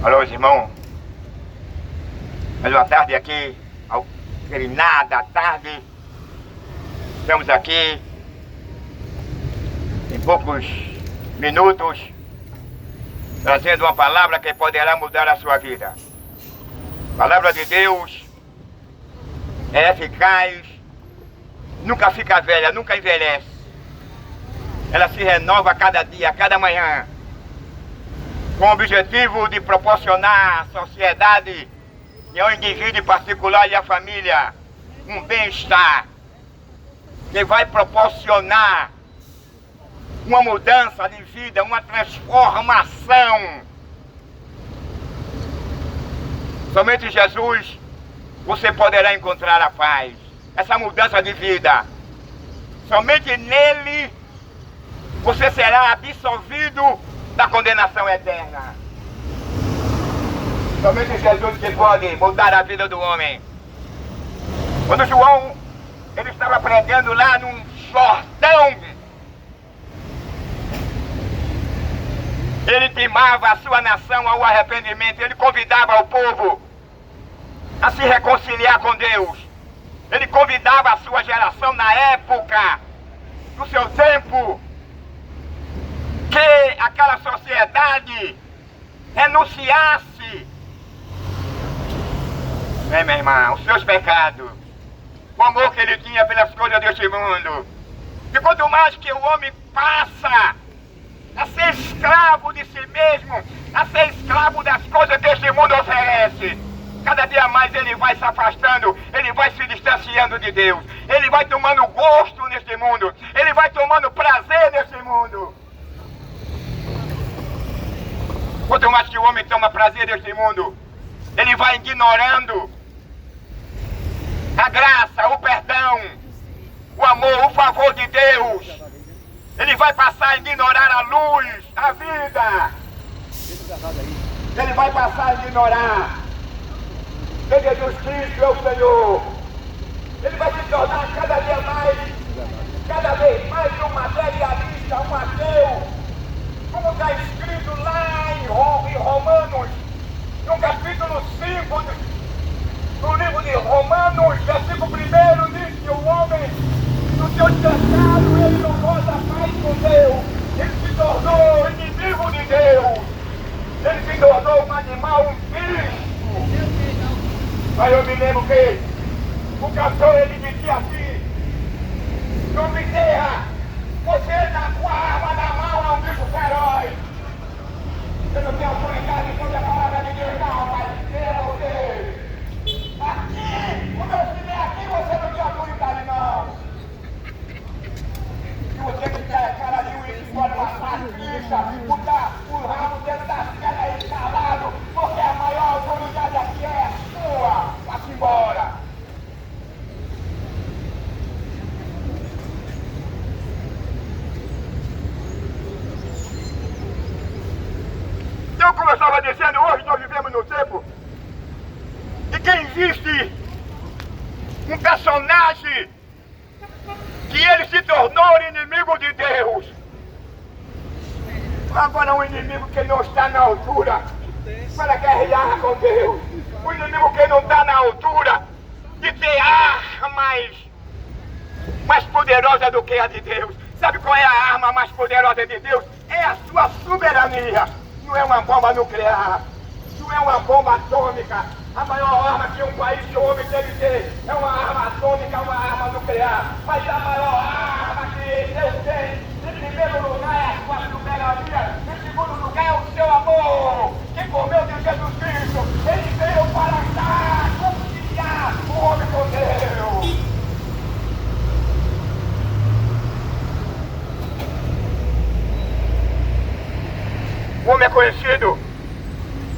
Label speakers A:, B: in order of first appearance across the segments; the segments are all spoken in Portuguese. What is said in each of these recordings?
A: Alô, irmão. Mais uma tarde aqui, aquele nada, tarde. Estamos aqui em poucos minutos trazendo uma palavra que poderá mudar a sua vida. A palavra de Deus é eficaz, nunca fica velha, nunca envelhece. Ela se renova a cada dia, a cada manhã, com o objetivo de proporcionar à sociedade e ao indivíduo em particular e à família um bem-estar que vai proporcionar uma mudança de vida, uma transformação. Somente em Jesus você poderá encontrar a paz, essa mudança de vida. Somente nele você será absolvido da condenação eterna. Somente Jesus que pode mudar a vida do homem. Quando João, ele estava pregando lá num Jordão, ele timava a sua nação ao arrependimento, ele convidava o povo a se reconciliar com Deus. Ele convidava a sua geração na época, no seu tempo, que aquela sociedade renunciasse, meu irmão, os seus pecados, o amor que ele tinha pelas coisas deste mundo. E quanto mais que o homem passa a ser escravo de si mesmo, a ser escravo das coisas que este mundo oferece, cada dia mais ele vai se afastando, ele vai se distanciando de Deus, ele vai tomando gosto neste mundo, ele vai tomando prazer neste mundo. Quanto mais que o homem toma prazer neste mundo, ele vai ignorando a graça, o perdão, o amor, o favor de Deus. Ele vai passar a ignorar a luz, a vida. Ele vai passar a ignorar que Jesus Cristo é o Senhor. Ele vai se tornar cada vez mais um materialista, um ateu. Como está escrito lá em Romanos, no capítulo 5 do livro de Romanos, versículo 1, diz que o homem, no seu pecado, ele não goza paz com Deus, ele se tornou inimigo de Deus, ele se tornou um animal, um bicho. Mas eu me lembro que o cantor, ele dizia assim: não me terra, você com a arma na mão é um bicho feroz. Eu não tenho autoridade sobre a palavra de Deus, não, mas terra você. Aqui, quando eu estiver aqui, você não tem autoridade, não. Se você quiser, cara, de uísque, embora uma sacrista, botar o rabo dentro das pedras aí calado, porque a maior autoridade aqui é a sua. Vá-se embora. Então, como eu estava dizendo, hoje nós vivemos no tempo e que existe um personagem que ele se tornou inimigo de Deus. Agora um inimigo que não está na altura para guerrear com Deus. Um inimigo que não está na altura de ter armas mais poderosa do que a de Deus. Sabe qual é a arma mais poderosa de Deus? É a sua soberania. Não é uma bomba nuclear, não é uma bomba atômica. A maior arma que um país que o homem deve ter é uma arma atômica, uma arma nuclear. Mas a maior arma que Deus tem, em primeiro lugar, é a sua soberania. Em segundo lugar, é o seu amor, que por meio de Jesus Cristo, ele veio para dar, conciliar o homem com Deus. O homem é conhecido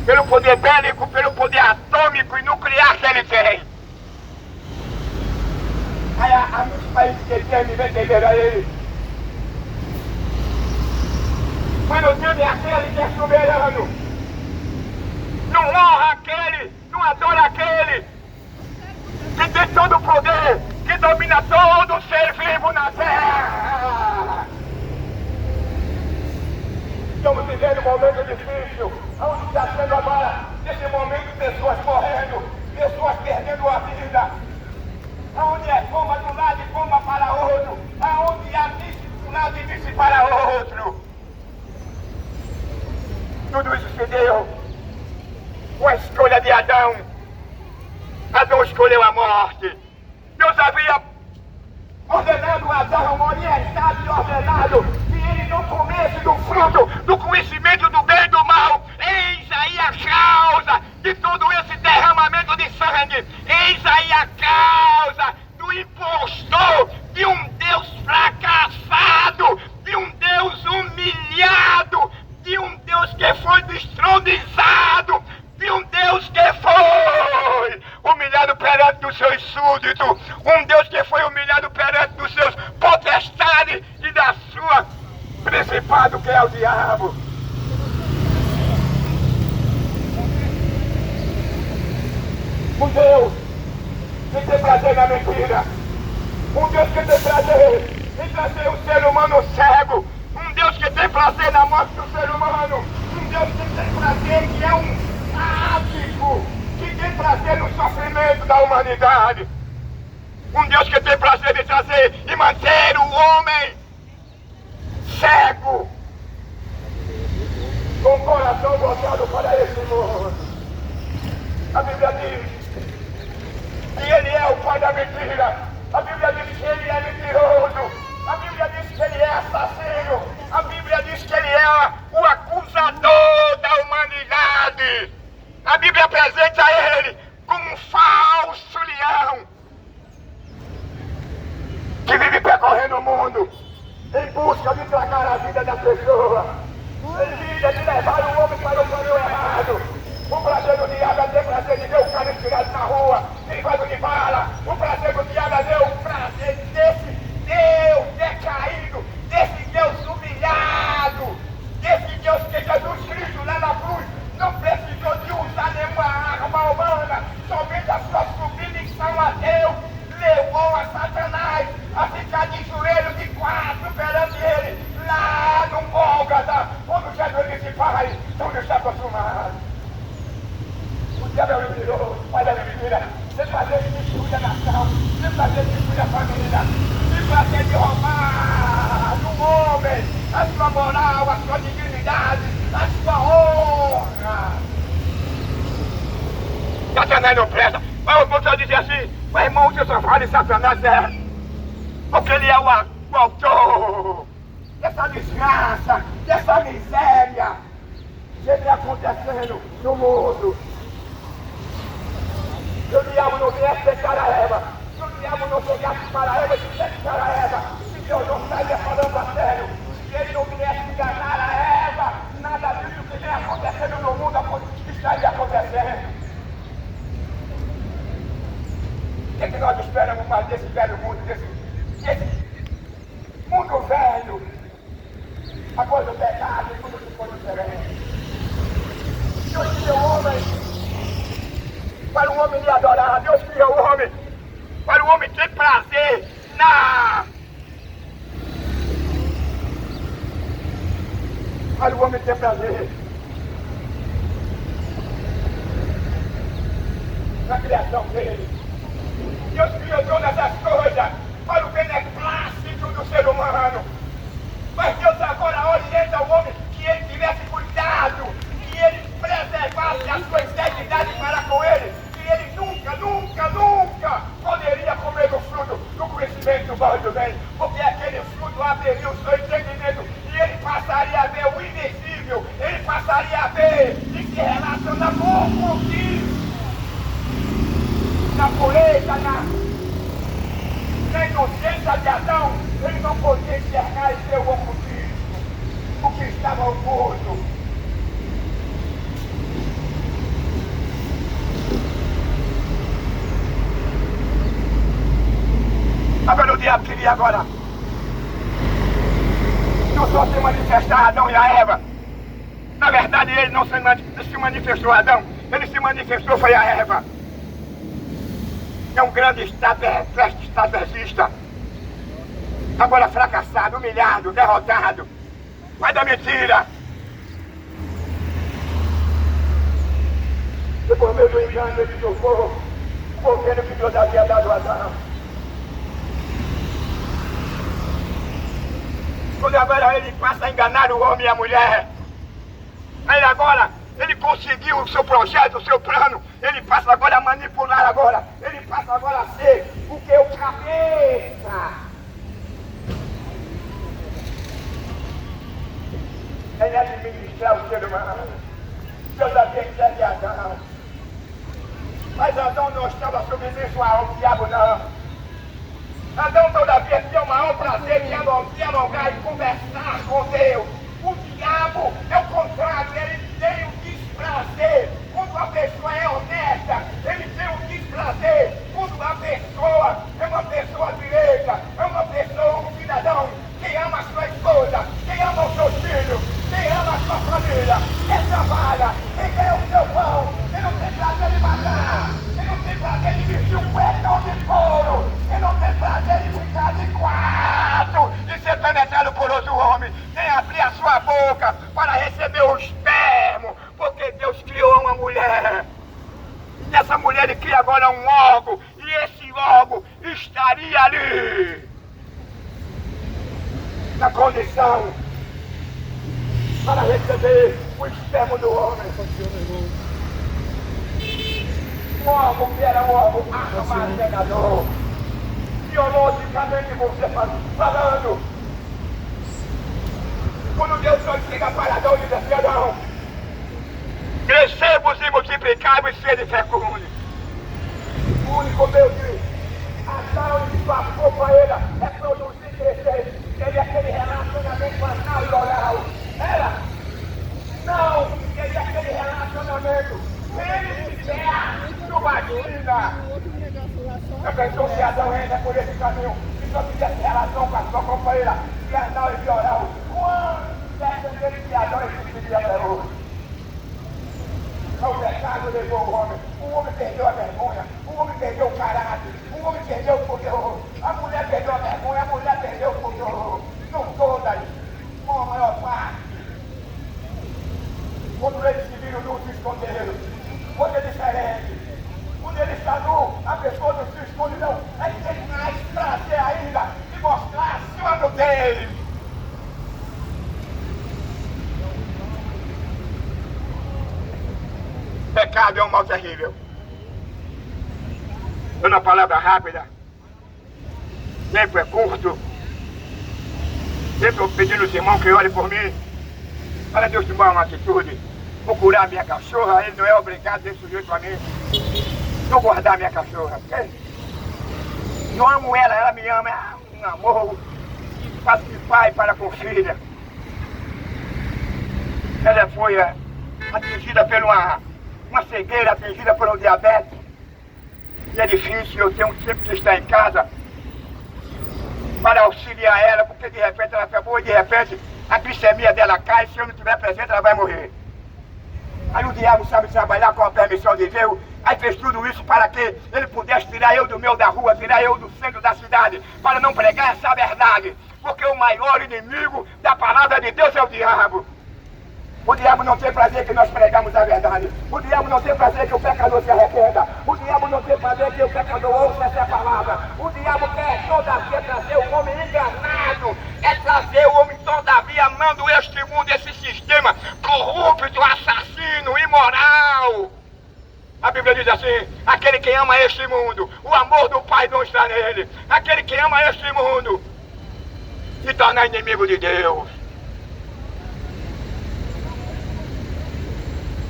A: pelo poder bélico, pelo poder atômico e nuclear que ele tem. Aí há muitos países que tem me venderam a ele. Mas não tem aquele que é soberano. Não honra aquele, não adora aquele que tem todo o poder, que domina todo ser vivo na terra. Estamos vivendo um momento difícil, onde está sendo agora, nesse momento, pessoas morrendo, pessoas perdendo a vida, onde é coma de um lado e coma para outro, onde há vice de um lado e vice para outro. Tudo isso se deu com a escolha de Adão. Adão escolheu a morte. Deus havia ordenado a Adão, orientado e ordenado que ele não comesse do fruto do conhecimento do bem e do mal. Eis aí a causa de todo esse derramamento de sangue. Eis aí a causa do impostor, de um Deus fracassado, de um Deus humilhado, de um Deus que foi destronizado, de um Deus que foi humilhado perante os seus súditos, um Deus que foi humilhado perante os seus potestades e da sua principado, que é o diabo. Um Deus que tem prazer na mentira, um Deus que tem prazer em trazer o ser humano cego, um Deus que tem prazer na morte do ser humano, um Deus que tem prazer, que é um sádico, que tem prazer no sofrimento da humanidade, um Deus que tem prazer em trazer e manter o homem cego, com o coração voltado para esse mundo. A Bíblia diz que ele é o pai da mentira, a Bíblia diz que ele é mentiroso, a Bíblia diz que ele é assassino, a Bíblia diz que ele é o acusador da humanidade. A Bíblia apresenta ele como um falso leão que vive percorrendo o mundo em busca de tragar a vida da pessoa, em vida de levar o homem para o caminho errado. O prazer do diabo é ter prazer de ver o cara estirado na rua, privado de bala. O prazer do diabo é ver o prazer desse Deus decaído, desse Deus humilhado, desse Deus que Jesus Cristo lá na cruz não precisou de usar nenhuma arma humana, somente a sua submissão a Deus levou a Satanás a ficar de joelho de quatro perante ele, lá no Gólgota, quando Jesus disse: Pai, tudo está consumado. O diabo é o mentiroso, o pai da mentira, tem prazer de destruir a nação, tem prazer de destruir a família, tem prazer de roubar do homem a sua moral, a sua dignidade, a sua honra. Satanás não presta. Mas vou só dizer assim: mas irmão, você só fala de Satanás, porque ele é o autor dessa desgraça, dessa miséria sempre acontecendo no mundo. Se o diabo não viesse deixar a Eva, se o diabo não chegasse para a Eva e dissesse para a Eva, se Deus não estaria falando a sério, se ele não viesse enganar a Eva, nada disso que vem acontecendo no mundo estaria acontecendo. O que nós esperamos mais desse velho mundo, desse mundo velho, após o pecado e tudo que foi diferente? Deus criou o homem para o homem lhe adorar. Deus criou o homem para o homem ter prazer para o homem ter prazer na criação dele. Deus criou todas as coisas para o beneplácito do ser humano. Mas Deus agora orienta o homem que ele tivesse cuidado, que ele preservasse a sua integridade para com ele, que ele nunca, nunca, nunca poderia comer do fruto do conhecimento do mal e do bem, porque aquele fruto abriria o seu entendimento e ele passaria a ver o invisível, ele passaria a ver e se relacionar com o que na pureza, na inocência de Adão, ele não podia enxergar e ver o ocultismo, o que estava oculto. Agora o diabo queria agora não só se manifestar a Adão e a Eva. Na verdade ele não se manifestou a Adão, ele se manifestou foi a Eva. É um grande estrategista, agora fracassado, humilhado, derrotado, pai da mentira, por meio do engano ele julgou, porque que Deus havia dado a Adão. Quando agora ele passa a enganar o homem e a mulher, aí agora ele conseguiu o seu projeto, o seu plano, ele passa agora a manipular agora, ele passa agora a ser o que? O cabeça. Ele administrar o ser humano. Deus havia entregue a Adão. Mas Adão não estava submisso ao diabo, não. Adão, todavia, tinha o maior prazer de dialogar e conversar com Deus. O diabo é o contrário, ele tem o desprazer. Quando a pessoa é honesta, ele tem o desprazer. Quando a pessoa é uma pessoa direita, é uma pessoa, um cidadão que ama a sua esposa, que ama os seus filhos, que ama a sua família, que trabalha, que ganha o seu pão, que não tem prazer de matar, que não tem prazer de vestir um cuecão de couro, que não tem prazer de ficar de quarto e ser penetrado por outro homem, nem abrir a sua boca para receber o espermo, porque Deus criou uma mulher. E nessa mulher ele cria agora um órgão, e esse órgão estaria ali, na condição para receber o espermo do homem. Um órgão que era um órgão armazenador. Biologicamente você falando, quando Deus chega para Adão e diz assim: Adão, crescemos e multiplicai-vos e sede fecundos. O único meio de Adão e sua companheira é produzir e crescer. Teve aquele relacionamento anal e oral. Era? Não, teve aquele relacionamento vagina. A pessoa que Adão entra por esse caminho, se não fizesse relação com a sua companheira, e anal e oral, quanto deve que Adão existiria até hoje? O pecado levou o homem perdeu a vergonha, o homem perdeu o caráter, o homem perdeu o pudor, a mulher perdeu a vergonha, a mulher perdeu o pudor, não todas, com a maior parte. Quando eles se viram nus, se esconderam. Quando é diferente, quando ele está nu, a pessoa não se esconde, não, é que tem mais prazer ainda de mostrar a sua nudez. Pecado é um mal terrível. Uma palavra rápida, tempo é curto. Sempre eu pedindo aos irmãos que olhem por mim, para Deus tomar uma atitude. Vou curar minha cachorra, ele não é obrigado desse sujeito a mim. Vou guardar minha cachorra, ok? Não amo ela, ela me ama, é um amor que faz de pai para com filha. Ela foi atingida por uma cegueira, atingida por um diabetes. E é difícil, eu tenho sempre que estar em casa para auxiliar ela, porque de repente ela fica boa e de repente a glicemia dela cai, se eu não estiver presente ela vai morrer. Aí o diabo sabe trabalhar com a permissão de Deus, aí fez tudo isso para que ele pudesse tirar eu do meio da rua, tirar eu do centro da cidade, para não pregar essa verdade, porque o maior inimigo da palavra de Deus é o diabo. O diabo não tem prazer que nós pregamos a verdade. O diabo não tem prazer que o pecador se arrependa. O diabo não tem prazer que o pecador ouça essa palavra. O diabo quer todavia trazer o homem enganado. É trazer o homem todavia amando este mundo, esse sistema corrupto, assassino, imoral. A Bíblia diz assim: aquele que ama este mundo, o amor do Pai não está nele. Aquele que ama este mundo se torna inimigo de Deus.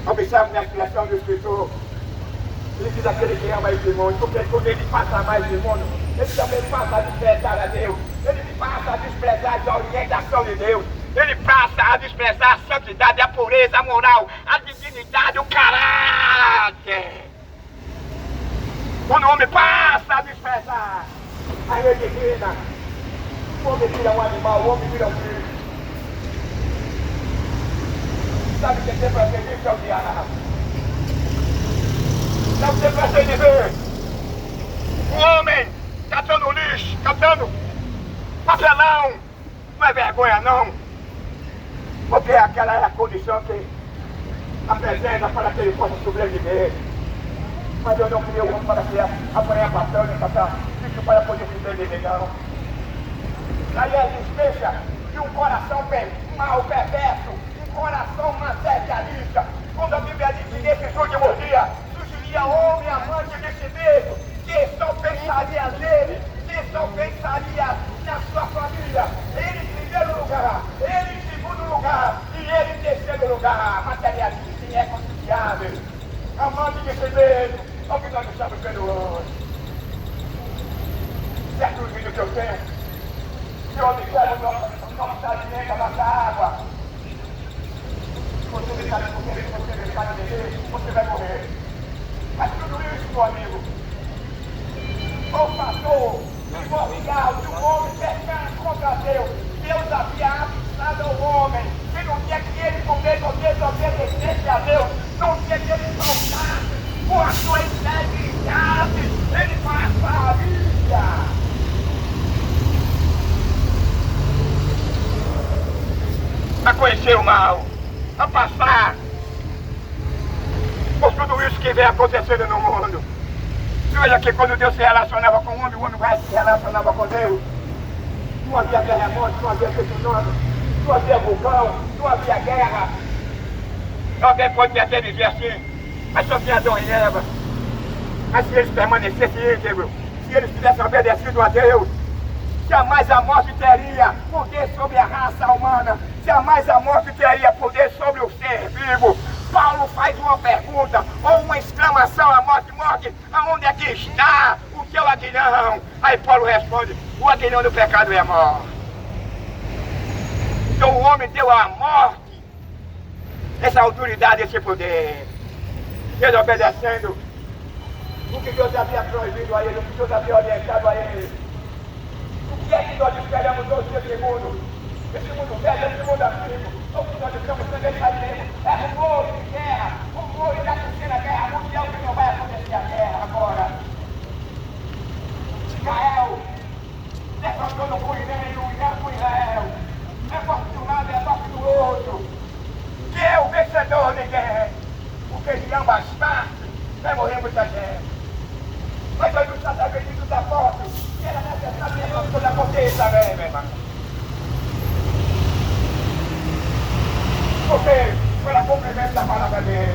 A: Observe na expressão do escritor. Ele diz: aquele que ama esse mundo, porque quando ele passa mais esse mundo, ele também passa a desprezar a Deus. Ele passa a desprezar a orientação de Deus. Ele passa a desprezar a santidade, a pureza, a moral, a dignidade, o caráter. Quando o homem passa a desprezar a lei divina, o homem vira um animal, o homem vira um bicho. Sabe o que tem prazer disso? É o diabo. Sabe o que tem prazer de ver? O homem catando lixo, catando papelão. Não é vergonha não. Porque aquela é a condição que apresenta para que ele possa sobreviver. Mas eu não criei o homem para apanhar patrão e passar isso para poder se entender, não. Aí a existência de um coração mal, perverso, um coração materialista. Quando a Bíblia diz que nesses últimos dias surgiria homem amante desse mesmo, que só pensaria nele, que só pensaria na sua família. Ele em primeiro lugar, ele em segundo lugar e ele em terceiro lugar. Materialista e irreconciliável. Amante desse mesmo. Olha o que nós estamos vendo hoje. Certo vídeo que eu tenho, que eu observo o nosso sardinha da água. Você deixar de comer, se você deixar de beber, você vai morrer. Mas tudo isso, meu amigo, o fator primordial de um homem pecando contra Deus. Deus havia avisado ao homem que no dia que ele desobedecesse a Deus, no dia que ele faltasse com a sua integridade, ele passaria a conhecer o mal, a passar por tudo isso que vem acontecendo no mundo. E olha que quando Deus se relacionava com o homem vai se relacionava com Deus. Não havia terremoto, não havia tsunami, não havia vulcão, não havia guerra. Alguém pode até dizer assim, mas só tinha Adão e Eva. Mas se eles permanecessem íntegros, se eles tivessem obedecido a Deus, jamais a morte teria poder sobre a raça humana, jamais a morte teria poder sobre o ser vivo. Paulo faz uma pergunta, ou uma exclamação à morte, morte, aonde é que está o teu aguilhão? Aí Paulo responde, o aguilhão do pecado é a morte. Então o homem deu à morte essa autoridade, esse poder. Ele obedecendo o que Deus havia proibido a ele, o que Deus havia orientado a ele. O que é que nós esperamos hoje desse mundo? Esse mundo velho, esse mundo antigo. O que nós estamos também fazendo é rumor de guerra, rumor da terceira guerra mundial, que não vai acontecer a guerra agora. Israel defrontando com o Irã com Israel. É morte de um lado, é morte do outro. Que é o vencedor de guerra? Porque de ambas partes vai morrer muita gente. Mas hoje o Estado acredita da morte, que era necessário que essas coisas aconteçam, né, meu irmão? Porque, pela cumprimento da palavra dele,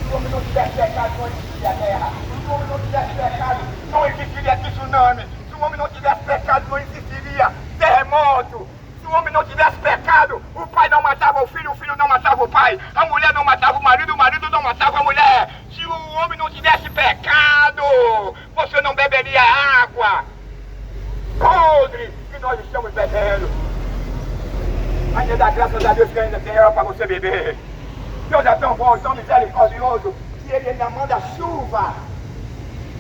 A: se o homem não tivesse pecado, não existiria guerra. Se o homem não tivesse pecado, não existiria tsunami. Se o homem não tivesse pecado, não existiria terremoto. Se o homem não tivesse pecado, o pai não matava o filho não matava o pai, a mulher não matava o marido não matava a mulher. Se o homem não tivesse pecado, você não beberia água podre que nós estamos bebendo. Ainda dá graças a Deus que ainda tem água para você beber. Deus é tão bom, tão misericordioso, que Ele ainda manda chuva.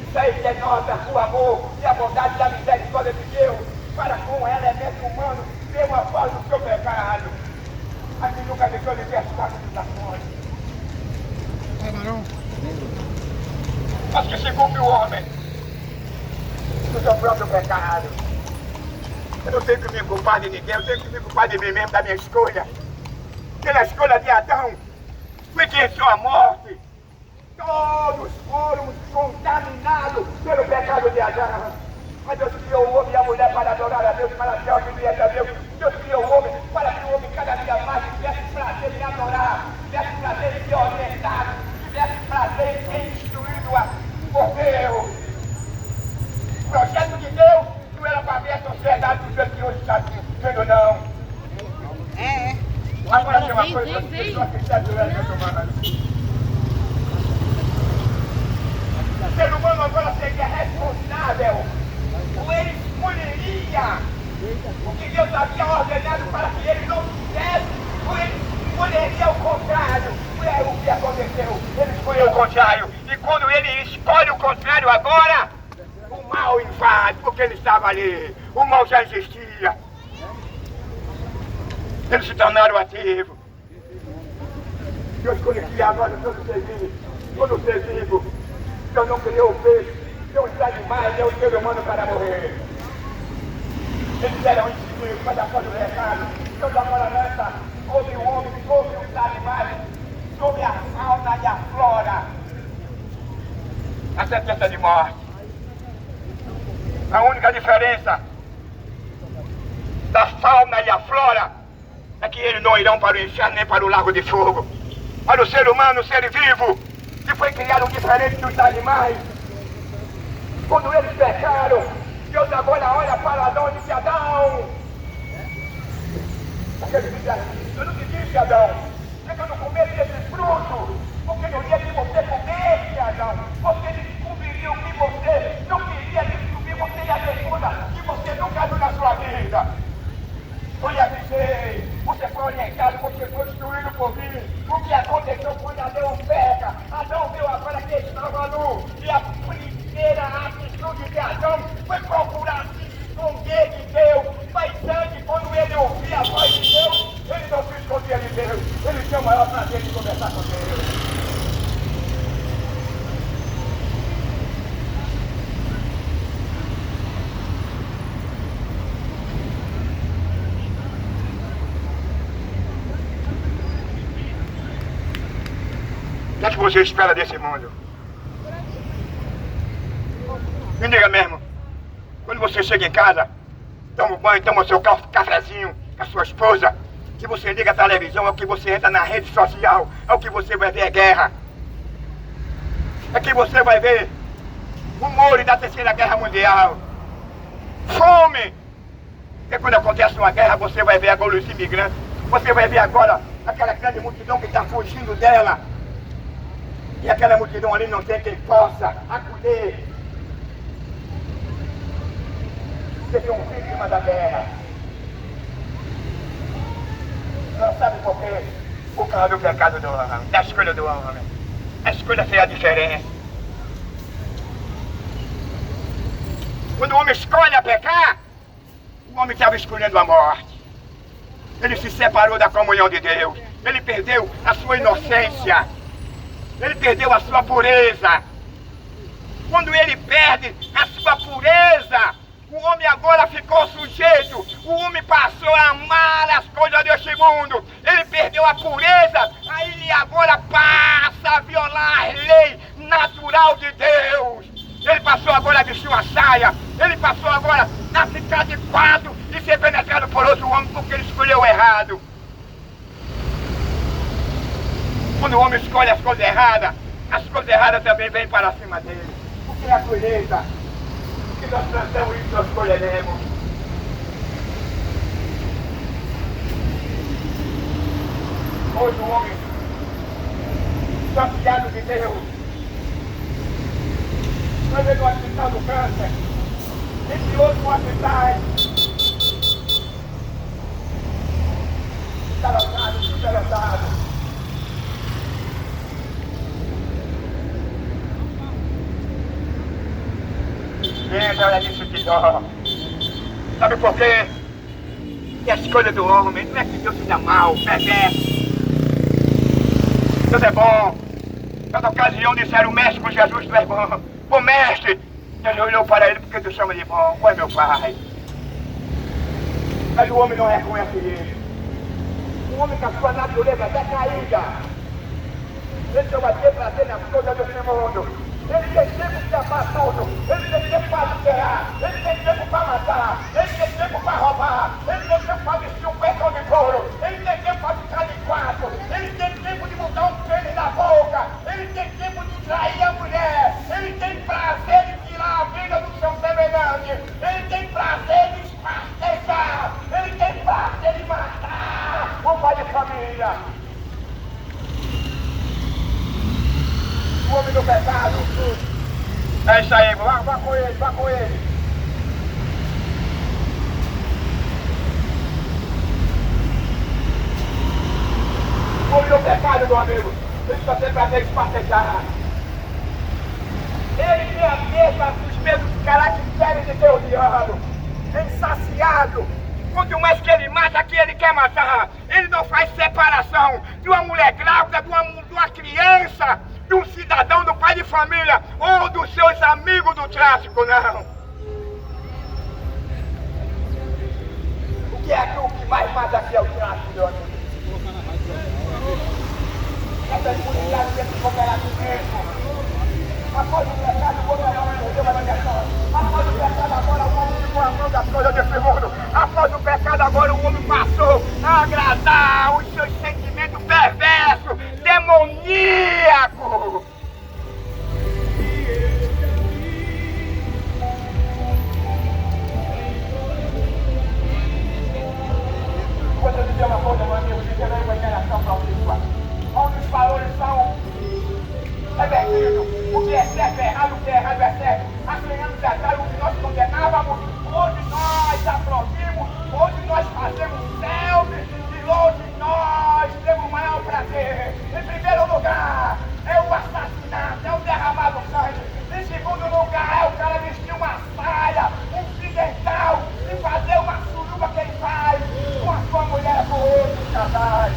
A: Isso aí denota o amor e a bondade e a misericórdia de Deus para com o elemento humano, mesmo após o seu pecado. A gente nunca deixou de ter as quatro tentações.
B: É, Barão?
A: Mas que se cumpre o homem do seu próprio pecado. Eu não tenho que me culpar de ninguém, eu tenho que me culpar de mim mesmo, da minha escolha. Pela escolha de Adão, foi quem entrou a morte. Todos foram contaminados pelo pecado de Adão. Mas Deus criou o homem e a mulher para adorar a Deus, para ser obediente a Deus. Deus criou o homem para que o homem cada dia mais tivesse prazer em adorar, tivesse prazer em ser orientado, tivesse prazer em ser instruído por Deus. O projeto de Deus não era para ver a sociedade do jeito que hoje está vendo, não.
C: É.
A: Agora tem uma coisa, as pessoas que estão durante o humano. O ser humano agora seria responsável. Ou ele escolheria o que Deus havia ordenado para que ele não fizesse, ou ele escolheria o contrário. É o que aconteceu, ele escolheu o contrário. E quando ele escolhe o contrário agora, o mal invade, porque ele estava ali, o mal já existia. Eles se tornaram ativos. Deus conhecia agora todo ser vivo. Deus não criou o peixe, deu os animais, deu o ser humano para morrer. Eles eram instituídos para dar conta do recado. Deus agora lança sobre o homem, sobre os animais, sobre a fauna e a flora. a sentença de morte. A única diferença da fauna e a flora é que eles não irão para o inferno nem para o lago de fogo. Para o ser humano, o ser vivo, que foi criado diferente dos animais, quando eles pecaram, Deus agora olha para Adão e disse: Adão, eu não te disse, Adão, que eu não comeria desse fruto, porque no dia que você comesse, Adão, você descobriria o que você não queria descobrir, você ia ter coisa que você nunca viu na sua vida. Eu ia dizer, você foi orientado, você foi instruído por mim. O que aconteceu quando Adão peca? Adão viu agora que estava nu, e a primeira atitude de Adão foi procurar se esconder de Deus. Mas antes, quando ele ouvia a voz de Deus, ele não se escondia de Deus. Ele tinha o maior prazer de conversar com Deus. O que você espera desse mundo? Me diga mesmo. Quando você chega em casa, toma um banho, toma o seu cafezinho com a sua esposa, que você liga a televisão, é o que você entra na rede social, é o que você vai ver é guerra. É que você vai ver rumores da Terceira Guerra Mundial. Fome! Porque quando acontece uma guerra, você vai ver agora os imigrantes. Você vai ver agora aquela grande multidão que está fugindo dela. E aquela multidão ali não tem quem possa acolher. Você é um vítima da guerra. Não sabe por quê? Por causa do pecado do homem, da escolha do homem. A escolha fez a diferença. Quando o homem escolhe a pecar, o homem estava escolhendo a morte. Ele se separou da comunhão de Deus. Ele perdeu a sua inocência. Ele perdeu a sua pureza. Quando ele perde a sua pureza, o homem agora ficou sujeito. O homem passou a amar as coisas deste mundo. Ele perdeu a pureza. Aí ele agora passa a violar a lei natural de Deus. Ele passou agora a vestir uma saia. Ele passou agora a ficar de quatro e ser penetrado por outro homem porque ele escolheu errado. Quando o homem escolhe as coisas erradas também vêm para cima dele. Porque é a colheita que nós plantamos e nós colheremos. Hoje o homem, saciado de Deus, vai ver no hospital do câncer, entre outros hospitais, interessado. Olha isso que dó. Sabe por quê? É a escolha do homem. Não é que Deus seja mal, perverso. Deus é bom. Cada ocasião disseram: mestre, com Jesus tu és bom. Ô mestre! Deus olhou para ele porque tu chama de bom. Ó, meu pai. Mas o homem não reconhece ele. O homem com a sua natureza decaída. Ele só vai ter prazer nas coisas desse mundo. Ele tem tempo para amar tudo, ele tem tempo para adulterar, ele tem tempo para matar, ele tem tempo para roubar, ele tem tempo para vestir um pecado de couro, ele tem tempo para ficar de quatro, ele tem tempo de mudar um pênis da boca, ele tem tempo de trair a mulher, ele tem prazer de tirar a vida do seu semelhante, ele tem prazer de espartejar, ele tem prazer de matar o pai de família. O homem do pecado. É isso aí, vá com ele, vá com ele. O homem do pecado, meu amigo, ele só tem prazer de espartejar. Ele tem os mesmos caracteres de Deus, insaciado. Quanto mais que ele mata, que ele quer matar. Ele não faz separação de uma mulher grávida, de uma criança, de um cidadão, do pai de família ou dos seus amigos do tráfico, não. O que mais mata aqui é o tráfico, meu amigo. Essa impunidade desse cooperativismo, após o pecado Após o pecado agora o homem ficou amando das coisas desse mundo. Após o pecado agora o homem passou a agradar os seus sentimentos perversos, demoníacos. Vou te dizer uma coisa, meu amigo, dizendo aí uma enganação profícua. Onde os valores são revertidos, o que é certo é errado, o que é errado é certo. Há 100 anos atrás, o que nós condenávamos, hoje nós aplaudimos, hoje nós fazemos selfie e hoje nós temos o maior prazer. Em primeiro lugar, é o assassinato, é o derramar do sangue. Em segundo lugar, é o cara vestir uma saia, um fidental e fazer uma suruba que ele faz com a sua mulher, com outros casais.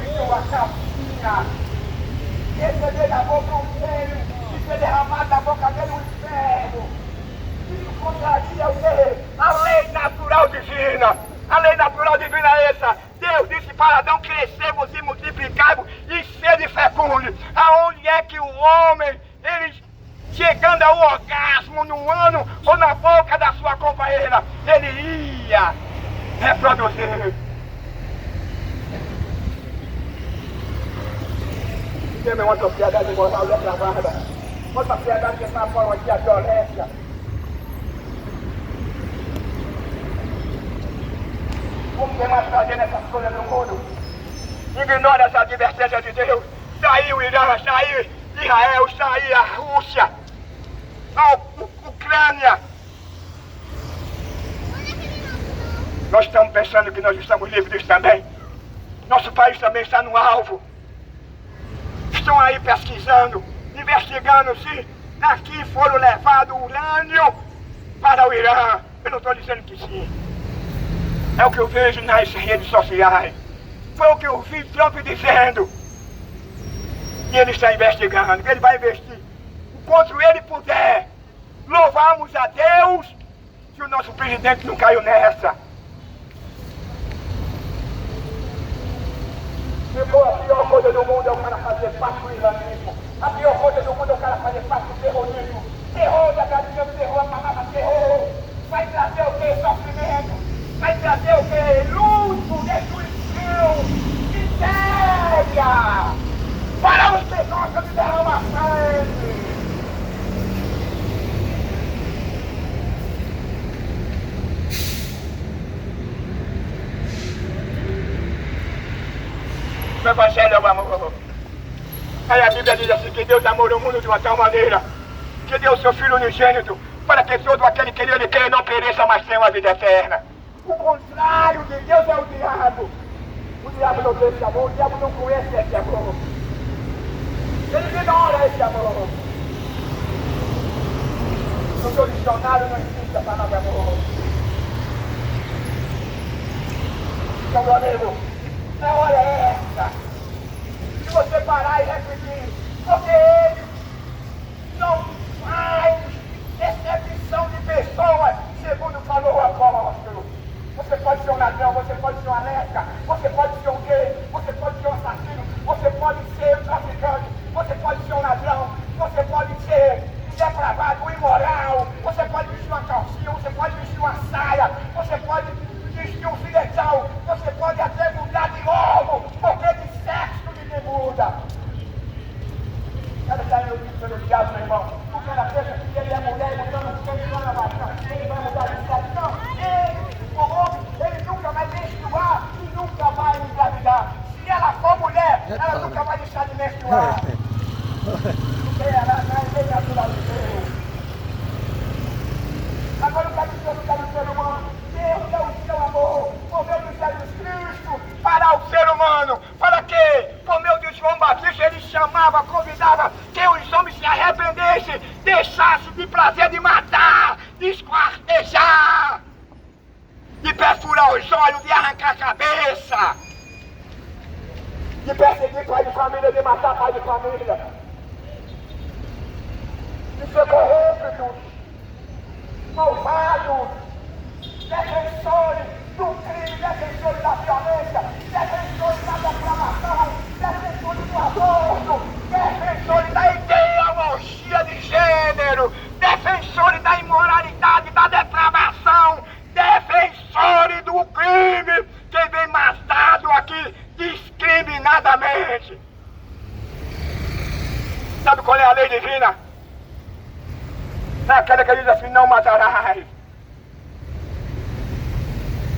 A: Vestir uma calcinha, receber da boca um pênis e ser derramado da boca dele um inferno. Isso contraria o quê? A lei natural divina. A lei natural divina é essa. Deus disse para Adão: crescemos e multiplicai-vos e sede fecundos. Aonde é que o homem, ele chegando ao orgasmo no ano ou na boca da sua companheira, ele ia reproduzir? Temos uma sociedade moral depravada, uma sociedade que está forma de violência. O que mais fazer nessas coisas do mundo? Ignora essa advertência de Deus. Saiu o Irã, saiu Israel, saiu a Rússia, a Ucrânia. Nós estamos pensando que nós estamos livres disso também. Nosso país também está no alvo. Estão aí pesquisando, investigando se daqui foram levado urânio para o Irã. Eu não estou dizendo que sim. É o que eu vejo nas redes sociais. Foi o que eu vi Trump dizendo. E ele está investigando, que ele vai investir o quanto ele puder. Louvamos a Deus se o nosso presidente não caiu nessa. Ficou a pior coisa do mundo é o cara fazer parte do islamismo. A pior coisa do mundo é o cara fazer parte do terrorismo. Terror da galinha, terror, a palavra terror. Vai trazer o quê? Sofrimento. Vai trazer o quê? Luto, destruição, miséria. Para os que gostam de derramar sangue. O Evangelho é o amor. Aí a Bíblia diz assim, que Deus amou o mundo de uma tal maneira que deu o seu Filho unigênito para que todo aquele que nele crê não pereça, mas tenha uma vida eterna. O contrário de Deus é o diabo. O diabo não tem esse amor, o diabo não conhece esse amor. Ele ignora esse amor. No seu dicionário não existe a palavra amor. Então, meu amigo, a hora é essa. Se você parar e repetir, porque ele não faz exceção de pessoas, segundo falou o apóstolo. Você pode ser um ladrão, você pode ser uma lésbica, você pode ser um gay, você pode ser um assassino, você pode ser um traficante, você pode ser um ladrão, você pode ser depravado, imoral, você pode vestir uma calcinha, você pode vestir uma saia, você pode vestir um filetal, você pode até mudar de logo, porque de sexo ninguém muda. Cada está iludido pelo diabo, meu irmão. O cara pensa que ele é mulher e mudando de sexo, ele vai mudar de sexo. Não, o homem, ele nunca vai menstruar e nunca vai engravidar. Se ela for mulher, ela nunca vai deixar de menstruar. Porque ela não é natural de Deus. Agora o que é no ser humano? Deus deu o seu amor por meio de Jesus Cristo para o ser humano. Para quê? Por meio de João Batista, ele chamava, convidava que os homens se arrependessem, deixassem de prazer de matar, de esquartejar, de perfurar os olhos, de arrancar a cabeça, de perseguir pai de família, de matar pai de família, de ser corruptos, malvados, defensores do crime, defensores da violência, defensores da depravação, defensores do aborto, defensores da ideologia de gênero, discriminadamente. Sabe qual é a lei divina? É aquela que diz assim, não matarás.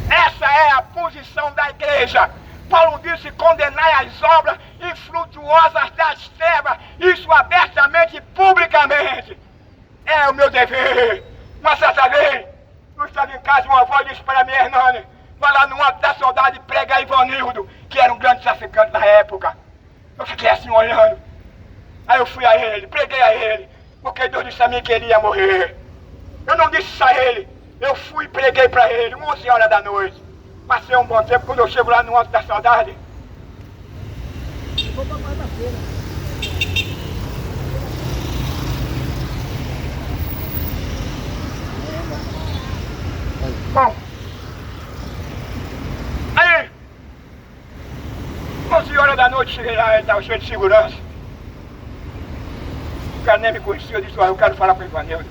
A: Essa é a posição da igreja. Paulo disse, condenai as obras infrutuosas das trevas, isso abertamente e publicamente. É o meu dever. Uma certa vez, eu estava em casa, uma avó disse para mim, Hernani, vai lá no Alto da Saudade e prega a Ivanildo, que era um grande traficante na época. Eu fiquei assim olhando. Aí eu fui a ele, preguei a ele, porque Deus disse a mim que ele ia morrer. Eu não disse isso a ele, eu fui e preguei para ele, 11 horas da noite. Passei um bom tempo, quando eu chego lá no Alto da Saudade.
B: Vou pra quarta-feira.
A: Bom, aí, 11 horas da noite, cheguei lá, ele estava cheio de segurança. O cara nem me conhecia, eu disse, eu quero falar com o Ivanildo.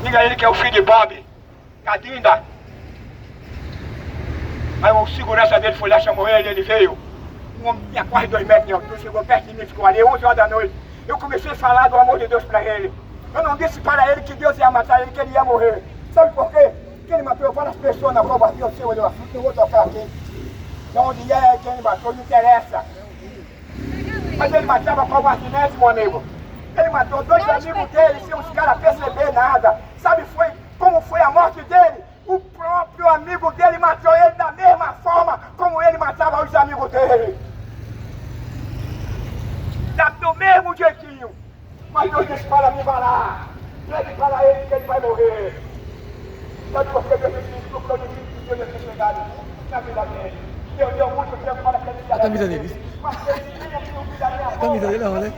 A: Diga a ele que é o filho de Bob, Cadinda. Aí o segurança dele foi lá, chamou ele veio. Um homem tinha quase 2 metros de altura, chegou perto de mim, ficou ali, 11 horas da noite. Eu comecei a falar do amor de Deus para ele. Eu não disse para ele que Deus ia matar ele, que ele ia morrer. Sabe por quê? Porque ele matou várias pessoas na rua, bateu o seu, olhou assim, eu vou tocar aqui. De onde é quem ele matou, não interessa. Mas ele matava com o martinete, meu amigo. Ele matou 2 amigos dele, sem os caras perceber nada. Sabe como foi a morte dele? O próprio amigo dele matou ele da mesma forma como ele matava os amigos dele. Do mesmo jeitinho. Mas Deus disse para mim, vai lá. Diga para ele que ele vai morrer. Sabe por que Deus disse isso? Porque eu disse que Deus tinha chegado na vida dele. Deus deu muito tempo para que ele se
B: A camisa dele.
A: Mas ele tinha que ouvir da minha
B: A camisa dele não, né?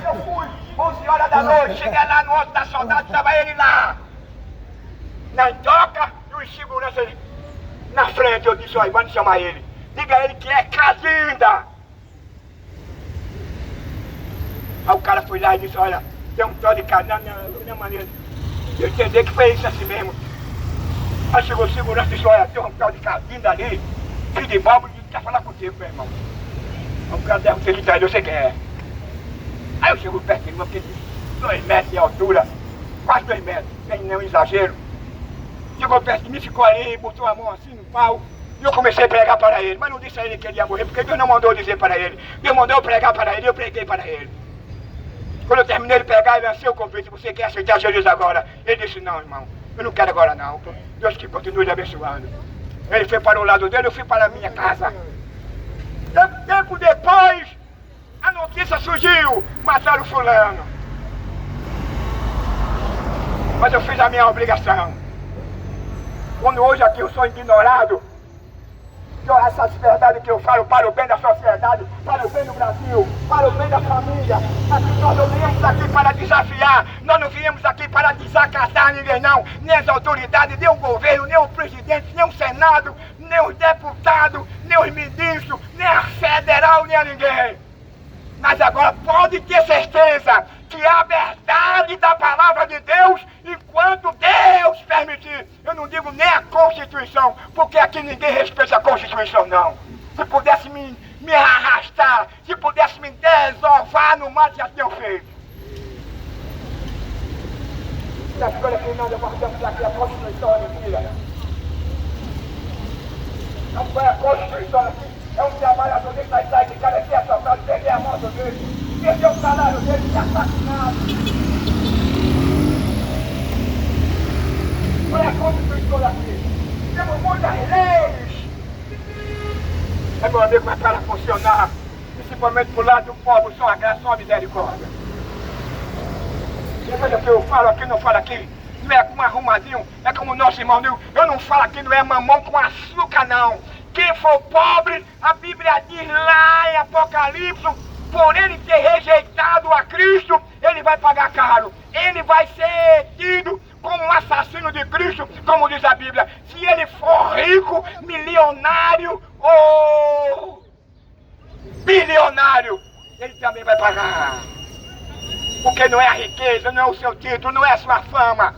A: Eu fui, 11 horas da noite, cheguei lá no Alto da Saudade, estava ele lá. Na toca e os seguranças na frente. Eu disse, olha, vamos chamar ele. Diga a ele que é Cadinda. Aí o cara foi lá e disse, olha, tem um tal de Cadinda, não é maneira de eu entender que foi isso assim mesmo. Aí chegou o segurança e disse, olha, tem um tal de Cadinda ali, filho de Bob, que quer falar contigo, meu irmão. Aí o cara deve ter que trair, eu sei quem é. Aí eu chego perto dele, porque 2 metros de altura, quase 2 metros, sem nenhum exagero. Chegou perto de mim, ficou ali, botou a mão assim no pau, e eu comecei a pregar para ele, mas não disse a ele que ele ia morrer, porque Deus não mandou dizer para ele. Deus mandou eu pregar para ele, eu preguei para ele. Quando eu terminei de pregar, ele lancei o convite, você quer aceitar Jesus agora? Ele disse, não, irmão, eu não quero agora não, Deus que continue lhe abençoando. Ele foi para o lado dele, eu fui para a minha casa. Tempo depois, a notícia surgiu, mataram fulano. Mas eu fiz a minha obrigação. Quando hoje aqui eu sou ignorado, essas verdades que eu falo para o bem da sociedade, para o bem do Brasil, para o bem da família. Aqui nós não viemos aqui para desafiar, nós não viemos aqui para desacatar ninguém não, nem as autoridades, nem o governo, nem o presidente, nem o Senado, nem os deputados, nem os ministros, nem a federal, nem a ninguém. Mas agora pode ter certeza que a verdade da palavra de Deus, enquanto Deus permitir, eu não digo nem a Constituição, porque aqui ninguém respeita a Constituição não. Se pudesse me arrastar, se pudesse me desovar no mar, já tinham feito. Na escola que nós guardamos aqui a Constituição é mentira. Não foi a Constituição aqui. É um trabalhador que sai de cara aqui assaltado, perder a moto dele, perder o salário dele, assassinado. Olha a Constituição aqui. Temos muitas leis. É, meu amigo, mas para funcionar, principalmente pro lado do povo, só a graça, só a misericórdia. E veja o que eu falo aqui, não falo aqui. Não é como arrumadinho, é como o nosso irmão Nil. Eu não falo aqui, não é mamão com açúcar, não. Quem for pobre, a Bíblia diz lá em Apocalipse, por ele ter rejeitado a Cristo, ele vai pagar caro. Ele vai ser tido como um assassino de Cristo, como diz a Bíblia. Se ele for rico, milionário ou bilionário, ele também vai pagar. Porque não é a riqueza, não é o seu título, não é a sua fama.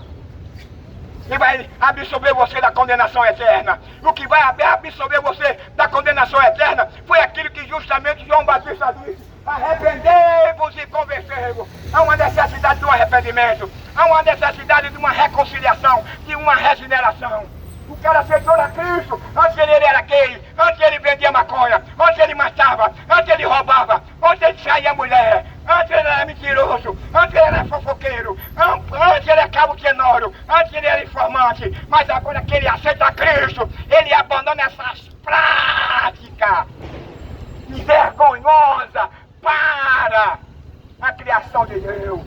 A: E vai absolver você da condenação eterna. O que vai absolver você da condenação eterna foi aquilo que justamente João Batista disse: arrependei-vos e convertei-vos. Há uma necessidade de um arrependimento, há uma necessidade de uma reconciliação, de uma regeneração. O cara aceitou a Cristo. Antes ele era gay, antes ele vendia maconha, antes ele matava, antes ele roubava, antes ele saía mulher, antes ele era mentiroso, antes ele era fofoqueiro, antes ele era cabo tenório, antes ele era informante. Mas agora que ele aceita Cristo, ele abandona essas práticas vergonhosas para a criação de Deus.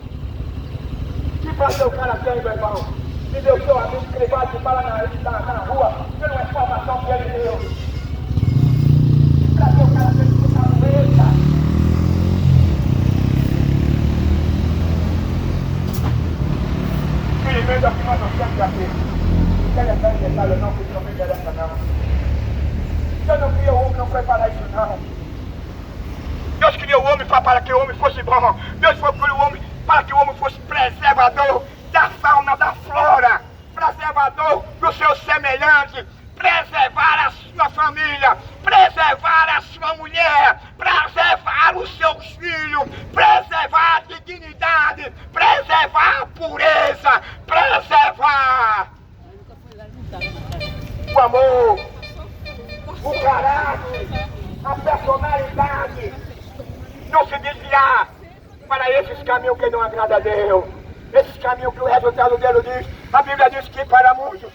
A: Que prazer o cara tem, meu irmão? E Deus, seu amigo, que ele vai te falar na rua pela informação que ele deu. Prazer o cara tem que ficar com ele. Infelizmente, aqui nós não temos aqui. Não quero entrar em detalhe não, porque não me interessa não. Deus não criou o homem, não foi para isso não. Deus criou o homem para que o homem fosse bom. Deus criou o homem para que o homem fosse preservador da fauna, da flora, preservador do seu semelhante, preservar a sua família, preservar a sua mulher, preservar os seus filhos, preservar a dignidade, preservar a pureza, preservar o amor, o caráter, a personalidade, não se desviar para esses caminhos que não agradam a Deus. Esse caminho que o resultado dele diz, a Bíblia diz que para muitos,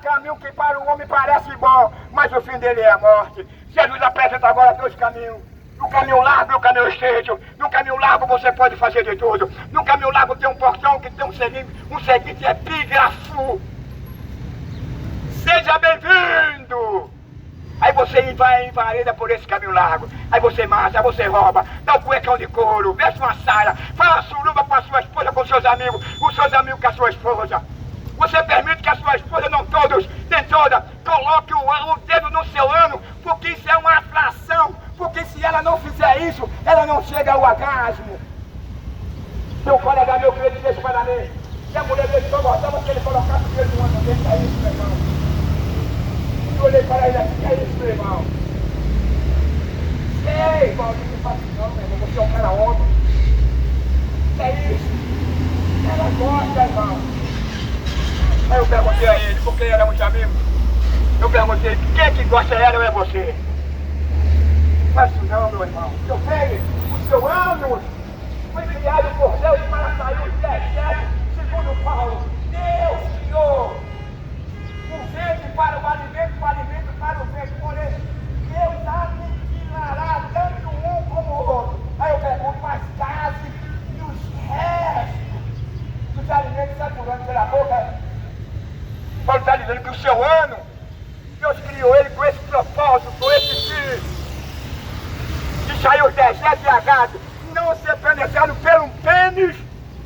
A: caminho que para o homem parece bom, mas o fim dele é a morte. Jesus apresenta agora dois caminhos. No caminho largo e no caminho estreito. No caminho largo você pode fazer de tudo. No caminho largo tem um portão que tem um seguinte epígrafo: seja bem-vindo. Aí você vai invarida por esse caminho largo. Aí você mata, aí você rouba, dá um cuecão de couro, veste uma saia, faz uma suruba com a sua esposa, com seus amigos, os seus amigos com a sua esposa. Você permite que a sua esposa, não todos, nem toda, coloque o dedo no seu ano, porque isso é uma atração, porque se ela não fizer isso, ela não chega ao orgasmo. Tem um colega meu que ele disse para mim, que a mulher dele só gostava que ele colocasse o dedo no ano dele, é isso, meu irmão. Eu olhei para ele assim, é isso, meu irmão. Ei, irmão, não faz isso não, meu irmão, você é um cara homem. É isso. Ela gosta, irmão. Aí eu perguntei a ele, porque ele era muito amigo. Eu perguntei, quem é que gosta dela ou é você? Não faz isso não, meu irmão. Seu filho, o seu ano foi criado por Deus para sair os 17, segundo Paulo. Deus criou o vento para o alimento para o vento. Porém, Deus aniquilará tanto um como o outro. Aí eu pergunto, mas case e os restos dos alimentos saturando pela boca. Paulo está dizendo que o seu ano, Deus criou ele com esse propósito, com esse fim, de sair os 17 agados, não ser penetrado pelo pênis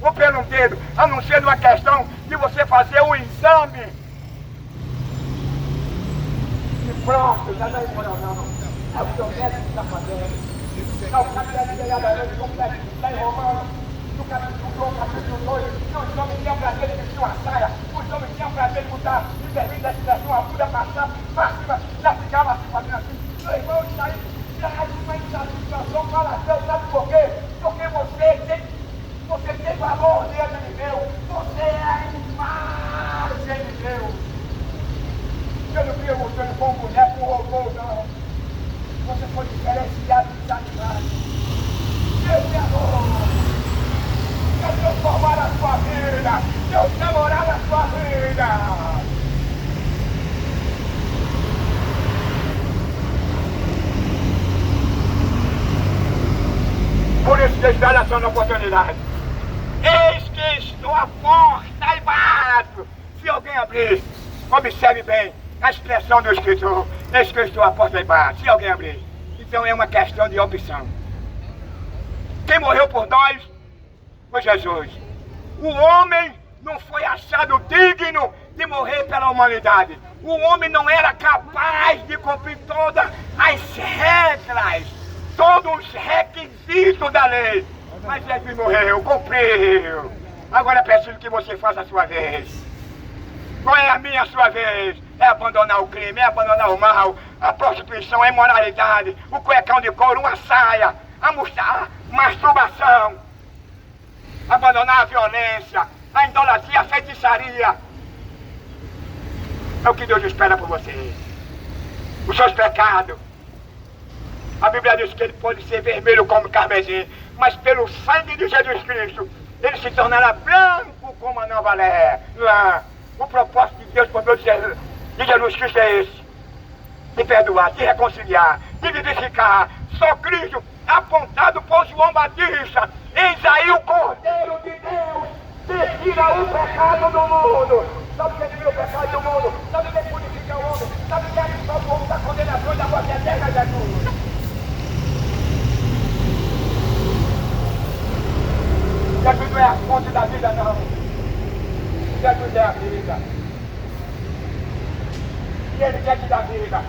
A: ou pelo dedo, a não ser uma questão de você fazer um exame. E pronto, já não é moral não. É o seu médico que está fazendo. Não, o capítulo detalhadamente completo, está em Romanos, no capítulo 2, os homens tinham prazer em vestir uma saia, os homens tinham prazer em botar, me permite a expressão, a bunda passar para cima, já ficava assim, fazendo assim. Meu irmão, isso aí traz uma insatisfação para Deus, sabe por quê? Porque você tem valor diante de Deus, você é a imagem de Deus. Eu não crio você com mulher, com robô, não. Você foi diferenciado dos animais. Deus te amou. Deus transformar a sua vida. Deus quer morar na sua vida. Por isso Deus dá a sua oportunidade. Eis que estou à porta e bato. Se alguém abrir, observe bem a expressão do escritor. Eis que estou à porta e bato. Se alguém abrir. Então é uma questão de opção. Quem morreu por nós foi Jesus. O homem não foi achado digno de morrer pela humanidade. O homem não era capaz de cumprir todas as regras, todos os requisitos da lei. Mas Jesus morreu, cumpriu Agora é preciso que você faça a sua vez. Qual é a minha sua vez? É abandonar o crime, é abandonar o mal, a prostituição, a imoralidade, o cuecão de couro, uma saia, a masturbação. Abandonar a violência, a idolatria, a feitiçaria. É o que Deus espera por vocês. Os seus pecados. A Bíblia diz que ele pode ser vermelho como carmesim, mas pelo sangue de Jesus Cristo, ele se tornará branco como a nova lã. O propósito de Deus por meio de Jesus Cristo é esse: de perdoar, de reconciliar, de vivificar. Só Cristo, apontado por João Batista: eis aí o Cordeiro de Deus, que tira o pecado do mundo. Sabe o que tira o pecado do mundo? Sabe o que purifica o homem? Sabe o que absolve o homem da condenação e da morte eterna, Jesus? Jesus não é a fonte da vida, não. Jesus é a vida. E Ele quer te dar vida.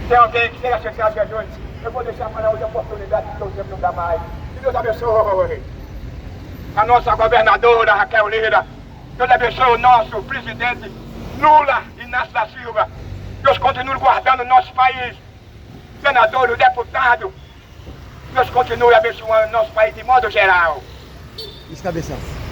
A: Tem alguém que queira aceitar Jesus? Eu vou deixar para hoje a oportunidade que o tempo não dá mais. Que Deus abençoe a nossa governadora Raquel Lira. Deus abençoe o nosso presidente Lula Inácio da Silva. Deus continue guardando o nosso país. Senador, o deputado. Deus continue abençoando o nosso país de modo geral.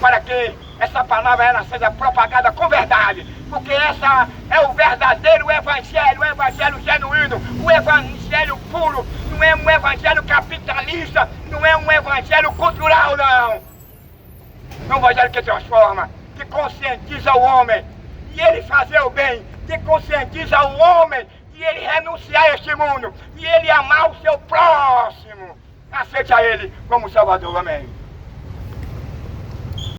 A: Para que essa palavra ela seja propagada com verdade. Porque essa é o verdadeiro evangelho, o evangelho genuíno, o evangelho puro. Não é um evangelho capitalista, não é um evangelho cultural, não. É um evangelho que transforma, que conscientiza o homem e ele fazer o bem, que conscientiza o homem e ele renunciar a este mundo e ele amar o seu próximo. Aceite a ele como Salvador, amém.